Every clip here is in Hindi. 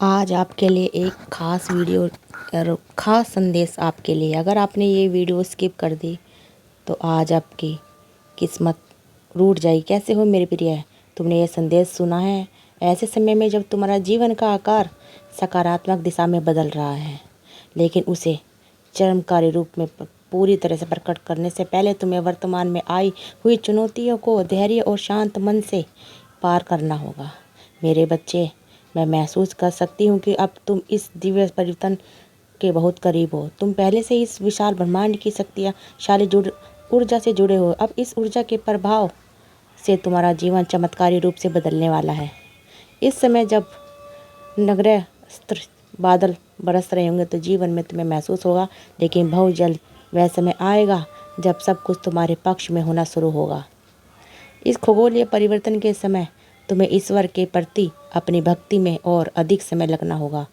आज आपके लिए एक ख़ास वीडियो और ख़ास संदेश आपके लिए। अगर आपने ये वीडियो स्किप कर दी तो आज आपकी किस्मत रूठ जाएगी। कैसे हो मेरे प्रिय, तुमने ये संदेश सुना है? ऐसे समय में जब तुम्हारा जीवन का आकार सकारात्मक दिशा में बदल रहा है, लेकिन उसे चरमकारी रूप में पूरी तरह से प्रकट करने से पहले तुम्हें वर्तमान में आई हुई चुनौतियों को धैर्य और शांत मन से पार करना होगा। मेरे बच्चे, मैं महसूस कर सकती हूँ कि अब तुम इस दिव्य परिवर्तन के बहुत करीब हो। तुम पहले से इस विशाल ब्रह्मांड की शक्तिशाली ऊर्जा से जुड़े हो। अब इस ऊर्जा के प्रभाव से तुम्हारा जीवन चमत्कारी रूप से बदलने वाला है। इस समय जब नगण्य बादल बरस रहे होंगे तो जीवन में तुम्हें महसूस होगा, लेकिन बहुत जल्द वह समय आएगा जब सब कुछ तुम्हारे पक्ष में होना शुरू होगा। इस खगोलीय परिवर्तन के समय तुम्हें ईश्वर के प्रति अपनी भक्ति में और अधिक समय लगना होगा,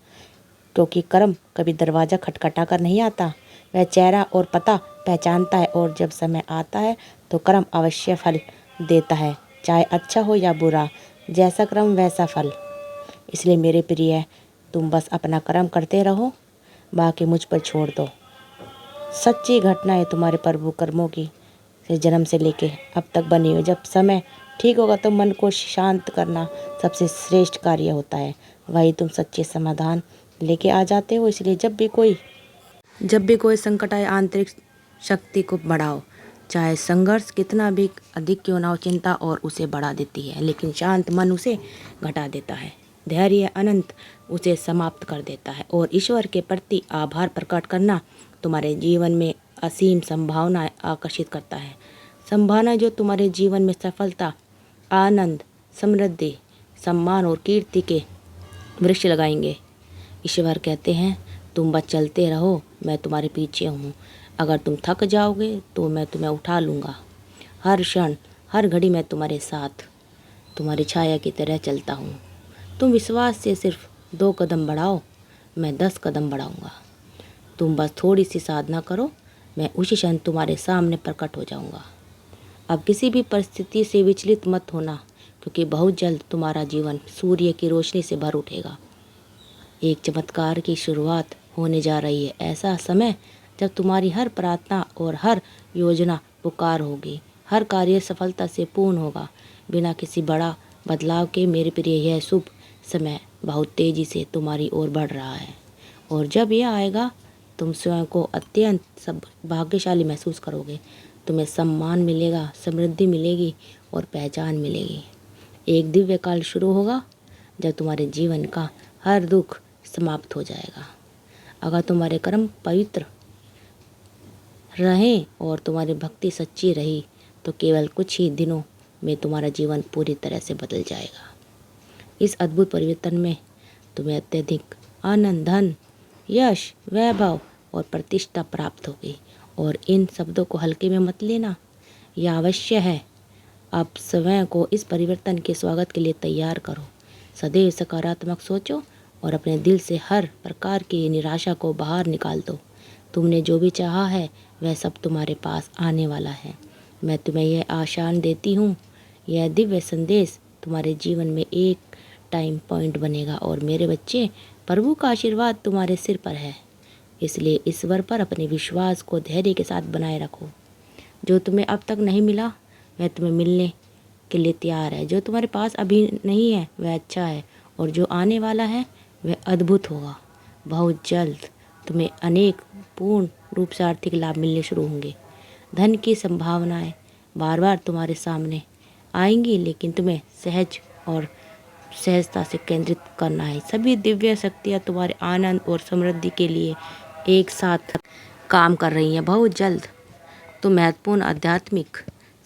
क्योंकि कर्म कभी दरवाज़ा खटखटा कर नहीं आता, वह चेहरा और पता पहचानता है। और जब समय आता है तो कर्म अवश्य फल देता है, चाहे अच्छा हो या बुरा। जैसा कर्म वैसा फल। इसलिए मेरे प्रिय, तुम बस अपना कर्म करते रहो, बाकी मुझ पर छोड़ दो। सच्ची घटनाएं तुम्हारे प्रभु कर्मों की से जन्म से लेके अब तक बनी हो। जब समय ठीक होगा तो मन को शांत करना सबसे श्रेष्ठ कार्य होता है। वही तुम सच्चे समाधान लेके आ जाते हो। इसलिए जब भी कोई संकट आए, आंतरिक शक्ति को बढ़ाओ। चाहे संघर्ष कितना भी अधिक क्यों ना हो, चिंता और उसे बढ़ा देती है, लेकिन शांत मन उसे घटा देता है। धैर्य अनंत उसे समाप्त कर देता है। और ईश्वर के प्रति आभार प्रकट करना तुम्हारे जीवन में असीम संभावनाएं आकर्षित करता है। संभावना जो तुम्हारे जीवन में सफलता, आनंद, समृद्धि, सम्मान और कीर्ति के वृक्ष लगाएंगे। ईश्वर कहते हैं, तुम बस चलते रहो, मैं तुम्हारे पीछे हूँ। अगर तुम थक जाओगे तो मैं तुम्हें उठा लूँगा। हर क्षण हर घड़ी मैं तुम्हारे साथ तुम्हारी छाया की तरह चलता हूँ। तुम विश्वास से सिर्फ 2 कदम बढ़ाओ, मैं 10 कदम बढ़ाऊँगा। तुम बस थोड़ी सी साधना करो, मैं उसी क्षण तुम्हारे सामने प्रकट हो जाऊँगा। अब किसी भी परिस्थिति से विचलित मत होना, क्योंकि बहुत जल्द तुम्हारा जीवन सूर्य की रोशनी से भर उठेगा। एक चमत्कार की शुरुआत होने जा रही है। ऐसा समय जब तुम्हारी हर प्रार्थना और हर योजना पुकार होगी, हर कार्य सफलता से पूर्ण होगा, बिना किसी बड़ा बदलाव के। मेरे प्रिय, यह शुभ समय बहुत तेज़ी से तुम्हारी ओर बढ़ रहा है। और जब यह आएगा, तुम स्वयं को अत्यंत भाग्यशाली महसूस करोगे। तुम्हें सम्मान मिलेगा, समृद्धि मिलेगी और पहचान मिलेगी। एक दिव्य काल शुरू होगा जब तुम्हारे जीवन का हर दुख समाप्त हो जाएगा। अगर तुम्हारे कर्म पवित्र रहें और तुम्हारी भक्ति सच्ची रही तो केवल कुछ ही दिनों में तुम्हारा जीवन पूरी तरह से बदल जाएगा। इस अद्भुत परिवर्तन में तुम्हें अत्यधिक आनंद, धन, यश, वैभव और प्रतिष्ठा प्राप्त होगी। और इन शब्दों को हल्के में मत लेना, यह अवश्य है। अब स्वयं को इस परिवर्तन के स्वागत के लिए तैयार करो। सदैव सकारात्मक सोचो और अपने दिल से हर प्रकार की निराशा को बाहर निकाल दो। तुमने जो भी चाहा है वह सब तुम्हारे पास आने वाला है। मैं तुम्हें यह आशान देती हूँ, यह दिव्य संदेश तुम्हारे जीवन में एक टाइम पॉइंट बनेगा। और मेरे बच्चे, प्रभु का आशीर्वाद तुम्हारे सिर पर है, इसलिए ईश्वर पर अपने विश्वास को धैर्य के साथ बनाए रखो। जो तुम्हें अब तक नहीं मिला वह तुम्हें मिलने के लिए तैयार है। जो तुम्हारे पास अभी नहीं है वह अच्छा है, और जो आने वाला है वह अद्भुत होगा। बहुत जल्द तुम्हें अनेक पूर्ण रूप से आर्थिक लाभ मिलने शुरू होंगे। धन की संभावनाएं बार बार तुम्हारे सामने आएंगी, लेकिन तुम्हें सहज और सहजता से केंद्रित करना है। सभी दिव्य शक्तियाँ तुम्हारे आनंद और समृद्धि के लिए एक साथ काम कर रही हैं। बहुत जल्द तुम महत्वपूर्ण आध्यात्मिक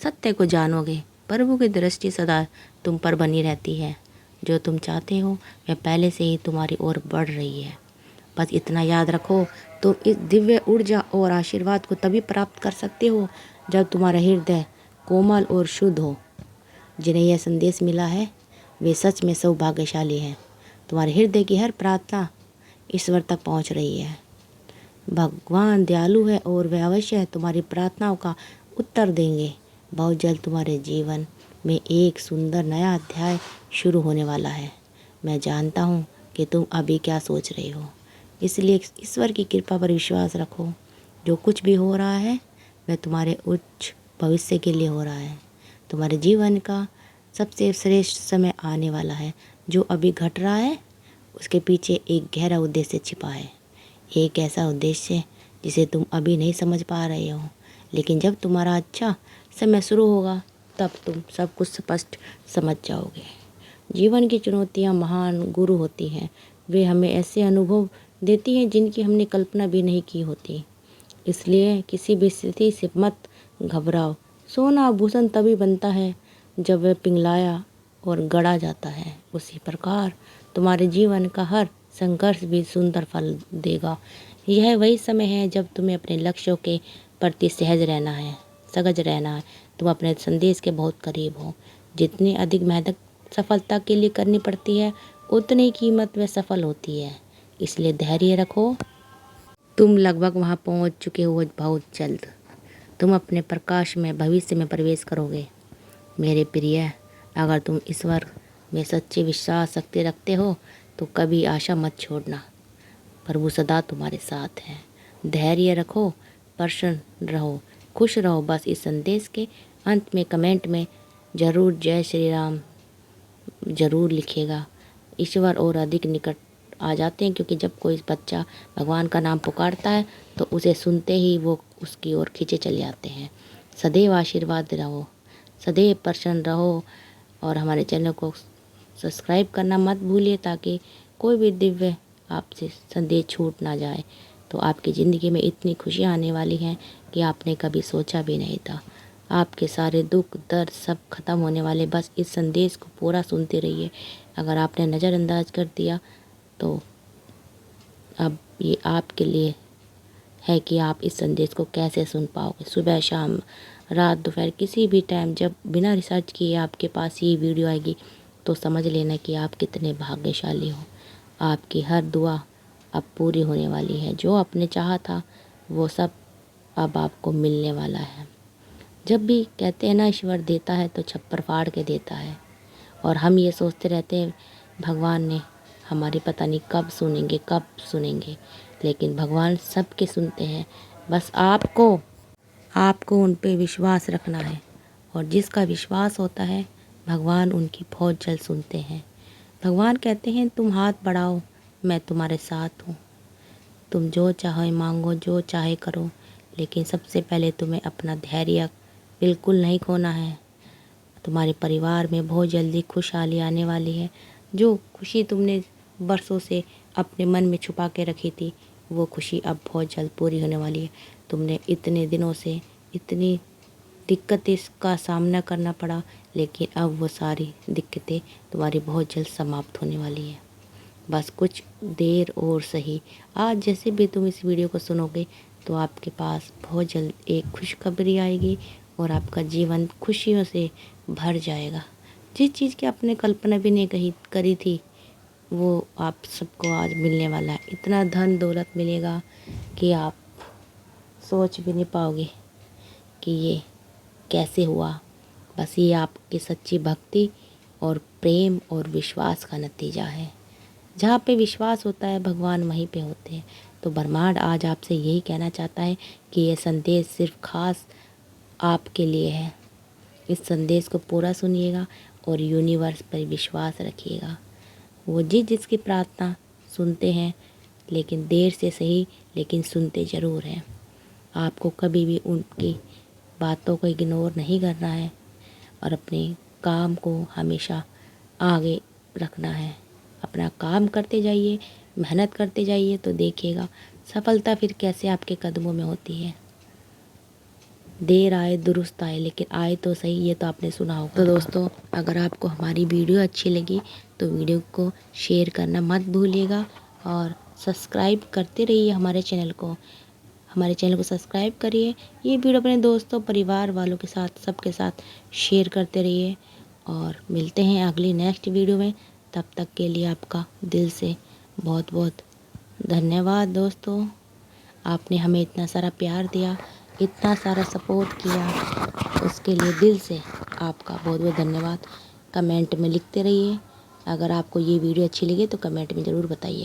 सत्य को जानोगे। प्रभु की दृष्टि सदा तुम पर बनी रहती है। जो तुम चाहते हो वह पहले से ही तुम्हारी ओर बढ़ रही है। बस इतना याद रखो, तुम इस दिव्य ऊर्जा और आशीर्वाद को तभी प्राप्त कर सकते हो जब तुम्हारा हृदय कोमल और शुद्ध हो। जिन्हें यह संदेश मिला है वे सच में सौभाग्यशाली हैं। तुम्हारे हृदय की हर प्रार्थना ईश्वर तक पहुंच रही है। भगवान दयालु है और वह अवश्य तुम्हारी प्रार्थनाओं का उत्तर देंगे। बहुत जल्द तुम्हारे जीवन में एक सुंदर नया अध्याय शुरू होने वाला है। मैं जानता हूँ कि तुम अभी क्या सोच रहे हो। इसलिए ईश्वर की कृपा पर विश्वास रखो। जो कुछ भी हो रहा है वह तुम्हारे उच्च भविष्य के लिए हो रहा है। तुम्हारे जीवन का सबसे श्रेष्ठ समय आने वाला है। जो अभी घट रहा है उसके पीछे एक गहरा उद्देश्य छिपा है। एक ऐसा उद्देश्य जिसे तुम अभी नहीं समझ पा रहे हो, लेकिन जब तुम्हारा अच्छा समय शुरू होगा तब तुम सब कुछ स्पष्ट समझ जाओगे। जीवन की चुनौतियाँ महान गुरु होती हैं। वे हमें ऐसे अनुभव देती हैं जिनकी हमने कल्पना भी नहीं की होती। इसलिए किसी भी स्थिति से मत घबराओ। सोना आभूषण तभी बनता है जब वह पिघलाया और गढ़ा जाता है। उसी प्रकार तुम्हारे जीवन का हर संघर्ष भी सुंदर फल देगा। यह वही समय है जब तुम्हें अपने लक्ष्यों के प्रति सजग रहना है। तुम अपने संदेश के बहुत करीब हो। जितनी अधिक मेहनत सफलता के लिए करनी पड़ती है उतनी कीमत में सफल होती है। इसलिए धैर्य रखो। तुम लगभग वहाँ पहुँच चुके हो बहुत जल्द। तुम अपने प्रकाश में भविष्य में प्रवेश करोगे। मेरे प्रिय, अगर तुम ईश्वर में सच्चे विश्वास शक्ति रखते हो तो कभी आशा मत छोड़ना। प्रभु सदा तुम्हारे साथ हैं। धैर्य रखो, प्रसन्न रहो, खुश रहो। बस इस संदेश के अंत में कमेंट में ज़रूर जय श्री राम ज़रूर लिखेगा। ईश्वर और अधिक निकट आ जाते हैं, क्योंकि जब कोई बच्चा भगवान का नाम पुकारता है तो उसे सुनते ही वो उसकी ओर खींचे चले जाते हैं। सदैव आशीर्वाद रहो, सदैव प्रसन्न रहो और हमारे चैनल को सब्सक्राइब करना मत भूलिए, ताकि कोई भी दिव्य आपसे संदेश छूट ना जाए। तो आपकी ज़िंदगी में इतनी खुशियाँ आने वाली हैं कि आपने कभी सोचा भी नहीं था। आपके सारे दुख दर्द सब खत्म होने वाले। बस इस संदेश को पूरा सुनते रहिए। अगर आपने नज़रअंदाज कर दिया तो अब ये आपके लिए है कि आप इस संदेश को कैसे सुन पाओगे। सुबह, शाम, रात, दोपहर, किसी भी टाइम जब बिना रिसर्च किए आपके पास ये वीडियो आएगी तो समझ लेना कि आप कितने भाग्यशाली हो। आपकी हर दुआ अब पूरी होने वाली है। जो आपने चाहा था वो सब अब आपको मिलने वाला है। जब भी कहते हैं ना ईश्वर देता है तो छप्पर फाड़ के देता है, और हम ये सोचते रहते हैं भगवान ने हमारी पता नहीं कब सुनेंगे, लेकिन भगवान सबके सुनते हैं। बस आपको उन पे विश्वास रखना है, और जिसका विश्वास होता है भगवान उनकी बहुत जल्द सुनते हैं। भगवान कहते हैं तुम हाथ बढ़ाओ, मैं तुम्हारे साथ हूँ। तुम जो चाहे मांगो, जो चाहे करो, लेकिन सबसे पहले तुम्हें अपना धैर्य बिल्कुल नहीं खोना है। तुम्हारे परिवार में बहुत जल्दी खुशहाली आने वाली है। जो खुशी तुमने बरसों से अपने मन में छुपा के रखी थी वो खुशी अब बहुत जल्द पूरी होने वाली है। तुमने इतने दिनों से इतनी दिक्कतें का सामना करना पड़ा, लेकिन अब वो सारी दिक्कतें तुम्हारी बहुत जल्द समाप्त होने वाली है। बस कुछ देर और सही। आज जैसे भी तुम इस वीडियो को सुनोगे तो आपके पास बहुत जल्द एक खुशखबरी आएगी और आपका जीवन खुशियों से भर जाएगा। जिस चीज़ की आपने कल्पना भी नहीं करी थी वो आप सबको आज मिलने वाला है। इतना धन दौलत मिलेगा कि आप सोच भी नहीं पाओगे कि ये कैसे हुआ। बस ये आपकी सच्ची भक्ति और प्रेम और विश्वास का नतीजा है। जहाँ पे विश्वास होता है भगवान वहीं पे होते हैं। तो ब्रह्मांड आज आपसे यही कहना चाहता है कि ये संदेश सिर्फ खास आपके लिए है। इस संदेश को पूरा सुनिएगा और यूनिवर्स पर विश्वास रखिएगा। वो जिसकी प्रार्थना सुनते हैं, लेकिन देर से सही, लेकिन सुनते ज़रूर हैं। आपको कभी भी उनकी बातों को इग्नोर नहीं करना है और अपने काम को हमेशा आगे रखना है। अपना काम करते जाइए, मेहनत करते जाइए, तो देखिएगा सफलता फिर कैसे आपके कदमों में होती है। देर आए दुरुस्त आए, लेकिन आए तो सही, ये तो आपने सुना होगा। तो दोस्तों, अगर आपको हमारी वीडियो अच्छी लगी तो वीडियो को शेयर करना मत भूलिएगा और सब्सक्राइब करते रहिए हमारे चैनल को सब्सक्राइब करिए। ये वीडियो अपने दोस्तों परिवार वालों के साथ सबके साथ शेयर करते रहिए और मिलते हैं अगली नेक्स्ट वीडियो में। तब तक के लिए आपका दिल से बहुत बहुत धन्यवाद दोस्तों। आपने हमें इतना सारा प्यार दिया, इतना सारा सपोर्ट किया, उसके लिए दिल से आपका बहुत बहुत धन्यवाद। कमेंट में लिखते रहिए अगर आपको ये वीडियो अच्छी लगी तो कमेंट में ज़रूर बताइए।